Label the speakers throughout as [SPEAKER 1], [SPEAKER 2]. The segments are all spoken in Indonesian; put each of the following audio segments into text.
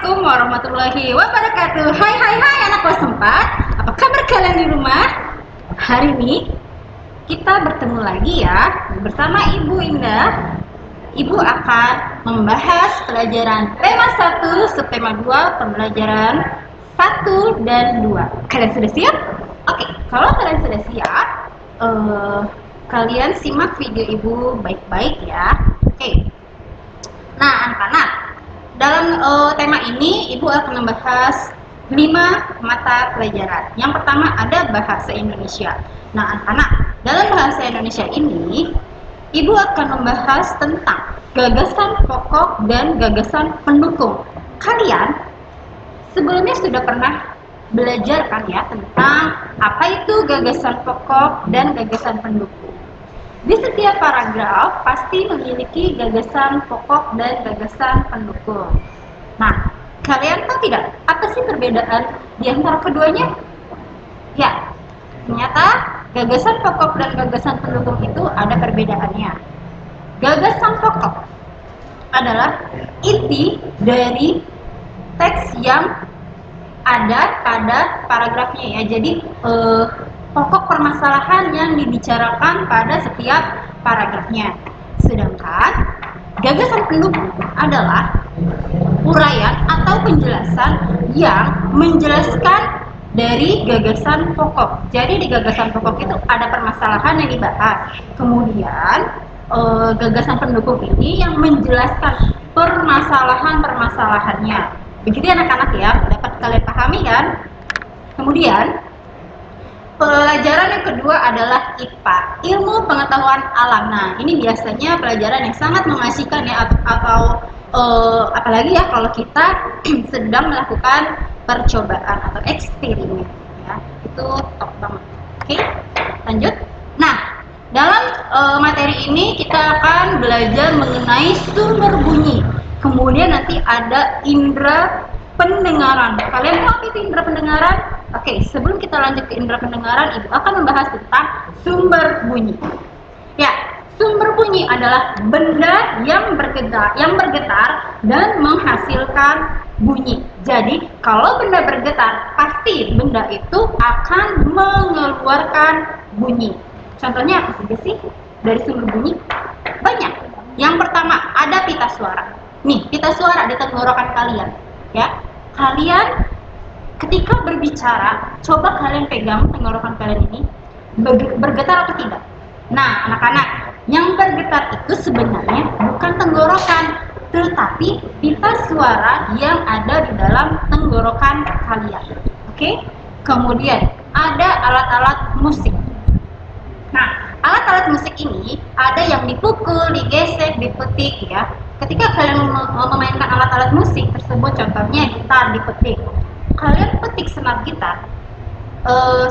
[SPEAKER 1] Assalamualaikum warahmatullahi wabarakatuh. Hai anak kelas 4. Apa kabar kalian di rumah? Hari ini kita bertemu lagi ya bersama Ibu Indah. Ibu akan membahas pelajaran tema 1, subtema 2, pembelajaran 1 dan 2. Kalian sudah siap? Oke, kalau kalian sudah siap, kalian simak video Ibu baik-baik ya. Oke. Nah, anak-anak, dalam tema ini Ibu akan membahas 5 mata pelajaran. Yang pertama ada bahasa Indonesia. Nah, anak-anak, dalam bahasa Indonesia ini Ibu akan membahas tentang gagasan pokok dan gagasan pendukung. Kalian sebelumnya sudah pernah belajar kan ya tentang apa itu gagasan pokok dan gagasan pendukung. Di setiap paragraf pasti memiliki gagasan pokok dan gagasan pendukung. Nah, kalian tahu tidak apa sih perbedaan di antara keduanya? Ya, ternyata gagasan pokok dan gagasan pendukung itu ada perbedaannya. Gagasan pokok adalah inti dari teks yang ada pada paragrafnya ya. Jadi pokok permasalahan yang dibicarakan pada setiap paragrafnya. Sedangkan gagasan pendukung adalah uraian atau penjelasan yang menjelaskan dari gagasan pokok. Jadi di gagasan pokok itu ada permasalahan yang dibahas. Kemudian gagasan pendukung ini yang menjelaskan permasalahan-permasalahannya. Begitu anak-anak ya, dapat kalian pahami kan? Kemudian pelajaran yang kedua adalah IPA, ilmu pengetahuan alam. Nah, ini biasanya pelajaran yang sangat mengasihkan ya, atau apalagi ya kalau kita sedang melakukan percobaan atau eksperimen ya, itu top banget. Oke, lanjut. Nah, dalam materi ini kita akan belajar mengenai sumber bunyi. Kemudian nanti ada indera pendengaran. Kalian tahu apa itu indera pendengaran? Oke, sebelum kita lanjut ke indera pendengaran, Ibu akan membahas tentang sumber bunyi. Ya, sumber bunyi adalah benda yang bergetar dan menghasilkan bunyi. Jadi, kalau benda bergetar, pasti benda itu akan mengeluarkan bunyi. Contohnya apa saja sih dari sumber bunyi? Banyak. Yang pertama, ada pita suara. Nih, pita suara di tenggorokan kalian. Ya, kalian ketika berbicara, coba kalian pegang tenggorokan kalian ini, bergetar atau tidak? Nah, anak-anak, yang bergetar itu sebenarnya bukan tenggorokan, tetapi pita suara yang ada di dalam tenggorokan kalian. Oke? Kemudian ada alat-alat musik. Nah, alat-alat musik ini ada yang dipukul, digesek, dipetik ya. Ketika kalian memainkan alat-alat musik tersebut, contohnya gitar dipetik, kalian petik senar gitar,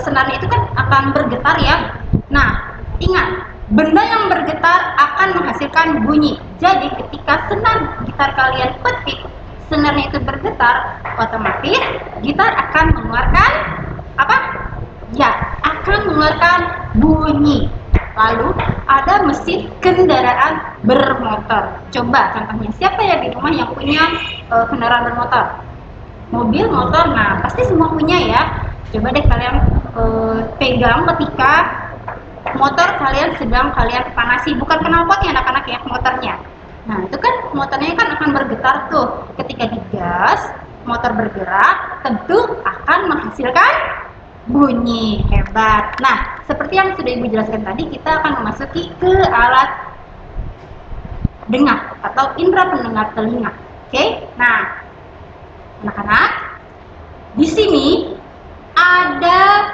[SPEAKER 1] senarnya itu kan akan bergetar ya. Nah, ingat, benda yang bergetar akan menghasilkan bunyi. Jadi ketika senar gitar kalian petik, senarnya itu bergetar, otomatis gitar akan mengeluarkan apa? Ya, akan mengeluarkan bunyi. Lalu ada mesin kendaraan bermotor. Coba contohnya, siapa ya di rumah yang punya kendaraan bermotor? Mobil, motor, nah pasti semua punya ya. Coba deh kalian pegang ketika motor kalian sedang kalian panasi, bukan knalpotnya anak-anak ya, motornya. Nah itu kan motornya kan akan bergetar tuh. Ketika digas, motor bergerak, tentu akan menghasilkan bunyi. Hebat. Nah, seperti yang sudah Ibu jelaskan tadi, kita akan memasuki ke alat dengar atau indera pendengar telinga. Oke? Nah, anak-anak, di sini ada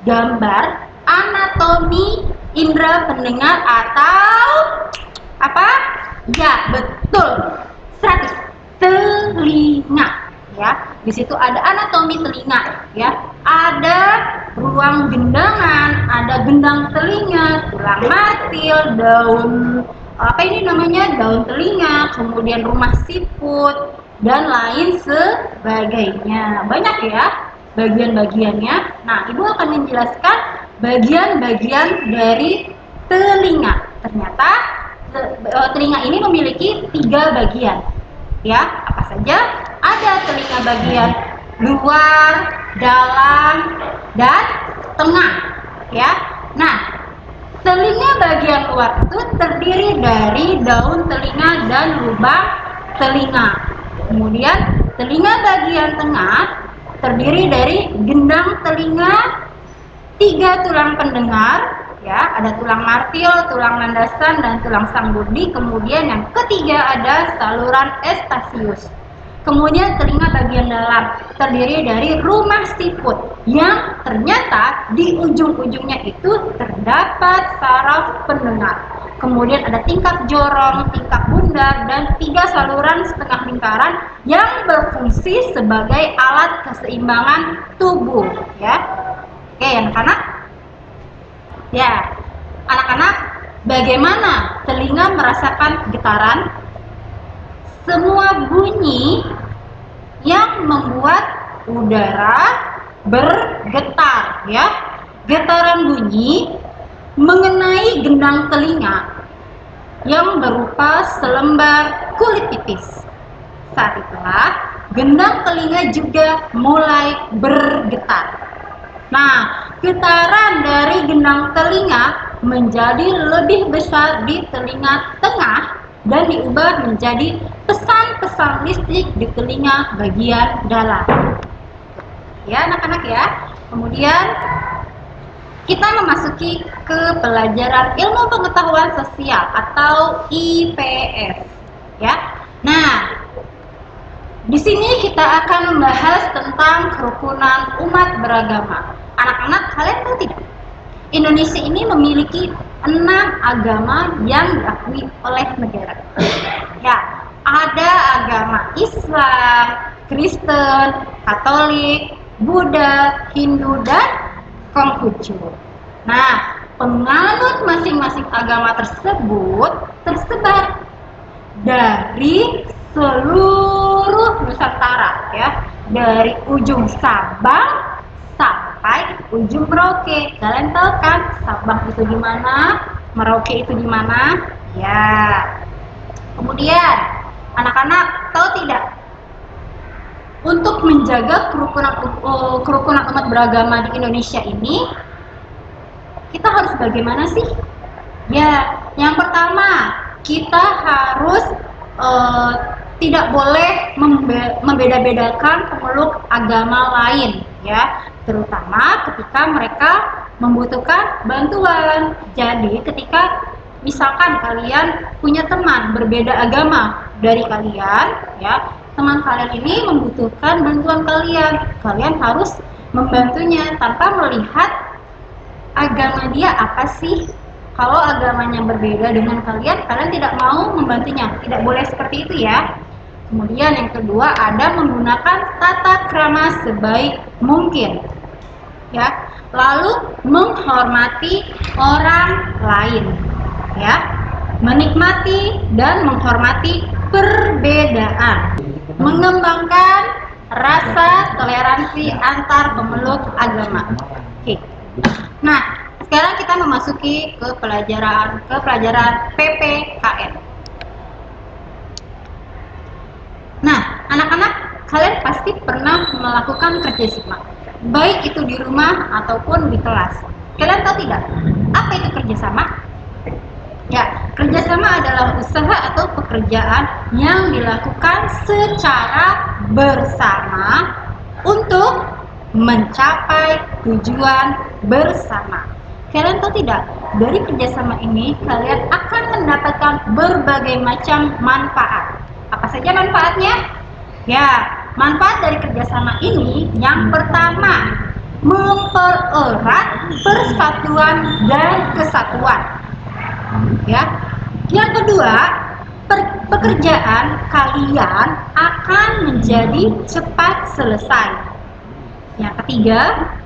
[SPEAKER 1] gambar anatomi indera pendengar atau apa? Ya, betul. 100 telinga. Ya, di situ ada anatomi telinga, ya. Ada ruang gendangan, ada gendang telinga, tulang matil, daun apa ini namanya? Daun telinga, kemudian rumah siput dan lain sebagainya. Banyak ya bagian-bagiannya. Nah, Ibu akan menjelaskan bagian-bagian dari telinga. Ternyata telinga ini memiliki 3 bagian. Ya, apa saja? ada telinga bagian luar, dalam, dan tengah, ya. Nah, telinga bagian luar itu terdiri dari daun telinga dan lubang telinga. Kemudian telinga bagian tengah terdiri dari gendang telinga, 3 tulang pendengar, ya, ada tulang martil, tulang landasan, dan tulang sanggurdi. Kemudian yang ketiga ada saluran Eustachius. Kemudian telinga bagian dalam terdiri dari rumah siput yang ternyata di ujung-ujungnya itu terdapat saraf pendengar. Kemudian ada tingkap jorong, tingkap bundar, dan 3 saluran setengah lingkaran yang berfungsi sebagai alat keseimbangan tubuh, ya. Oke, anak-anak. Ya, anak-anak, bagaimana telinga merasakan getaran? Semua bunyi yang membuat udara bergetar, ya. Getaran bunyi mengenai gendang telinga yang berupa selembar kulit tipis. Saat itulah gendang telinga juga mulai bergetar. Nah, getaran dari gendang telinga menjadi lebih besar di telinga tengah dan diubah menjadi pesan-pesan listrik di telinga bagian dalam. Ya, anak-anak ya. Kemudian kita memasuki ke pelajaran ilmu pengetahuan sosial atau IPS. Ya. Nah, di sini kita akan membahas tentang kerukunan umat beragama. Anak-anak, kalian tahu tidak? Indonesia ini memiliki 6 agama yang diakui oleh negara. Ya, ada agama Islam, Kristen, Katolik, Buddha, Hindu, dan Konghucu. Nah, penganut masing-masing agama tersebut tersebar dari seluruh Nusantara, ya, dari ujung Sabang sampai ujung Merauke. Kalian tahu kan Sabang itu di mana, Merauke itu di mana? Ya. Kemudian anak-anak tahu tidak, untuk menjaga kerukunan umat beragama di Indonesia ini kita harus bagaimana sih? Ya, yang pertama kita harus tidak boleh membeda-bedakan pemeluk agama lain, ya, terutama ketika mereka membutuhkan bantuan. Jadi ketika misalkan kalian punya teman berbeda agama dari kalian, ya, teman kalian ini membutuhkan bantuan kalian harus membantunya tanpa melihat agama dia apa sih. Kalau agamanya berbeda dengan kalian tidak mau membantunya. Tidak boleh seperti itu, ya. Kemudian yang kedua ada menggunakan tata krama sebaik mungkin, ya. Lalu menghormati orang lain, ya. Menikmati dan menghormati perbedaan. Mengembangkan rasa toleransi antar pemeluk agama. Oke. Nah, sekarang kita memasuki ke pelajaran PPKN. Nah, anak-anak, kalian pasti pernah melakukan kerjasama, baik itu di rumah ataupun di kelas. Kalian tahu tidak, apa itu kerjasama? Ya, kerjasama adalah usaha atau pekerjaan yang dilakukan secara bersama untuk mencapai tujuan bersama. Kalian tahu tidak, dari kerjasama ini kalian akan mendapatkan berbagai macam manfaat. Apa saja manfaatnya? Ya, manfaat dari kerjasama ini yang pertama, mempererat persatuan dan kesatuan. Ya, yang kedua, pekerjaan kalian akan menjadi cepat selesai. Yang ketiga,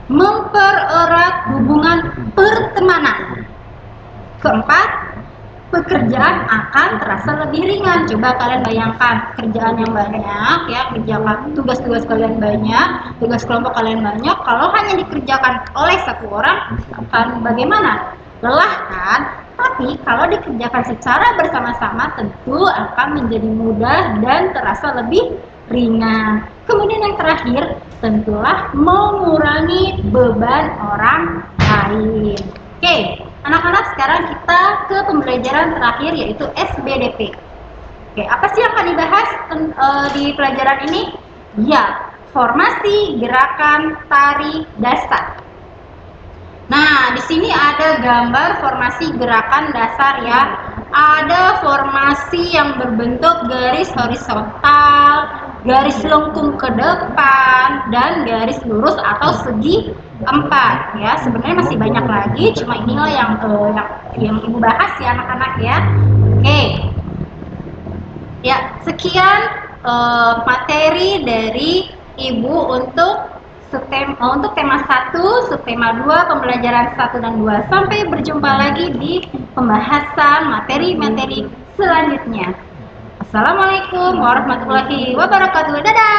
[SPEAKER 1] mempererat hubungan pertemanan. Keempat, pekerjaan akan terasa lebih ringan. Coba kalian bayangkan kerjaan yang banyak, ya, kerjakan tugas-tugas kalian banyak, tugas kelompok kalian banyak. Kalau hanya dikerjakan oleh satu orang, akan bagaimana? Lelah kan? Tapi kalau dikerjakan secara bersama-sama tentu akan menjadi mudah dan terasa lebih ringan. Kemudian yang terakhir, tentulah mengurangi beban orang lain. Oke, anak-anak, sekarang kita ke pembelajaran terakhir yaitu SBDP. Oke, apa sih yang akan dibahas di pelajaran ini? Ya, formasi gerakan tari dasar. Nah, di sini ada gambar formasi gerakan dasar ya. Ada formasi yang berbentuk garis horizontal, garis lengkung ke depan, dan garis lurus atau segi empat ya. Sebenarnya masih banyak lagi, cuma inilah yang ibu bahas ya anak-anak ya. Oke. Ya, sekian materi dari ibu untuk tema 1, subtema 2, pembelajaran 1 dan 2. Sampai berjumpa lagi di pembahasan materi-materi selanjutnya. Assalamualaikum warahmatullahi wabarakatuh. Dadah!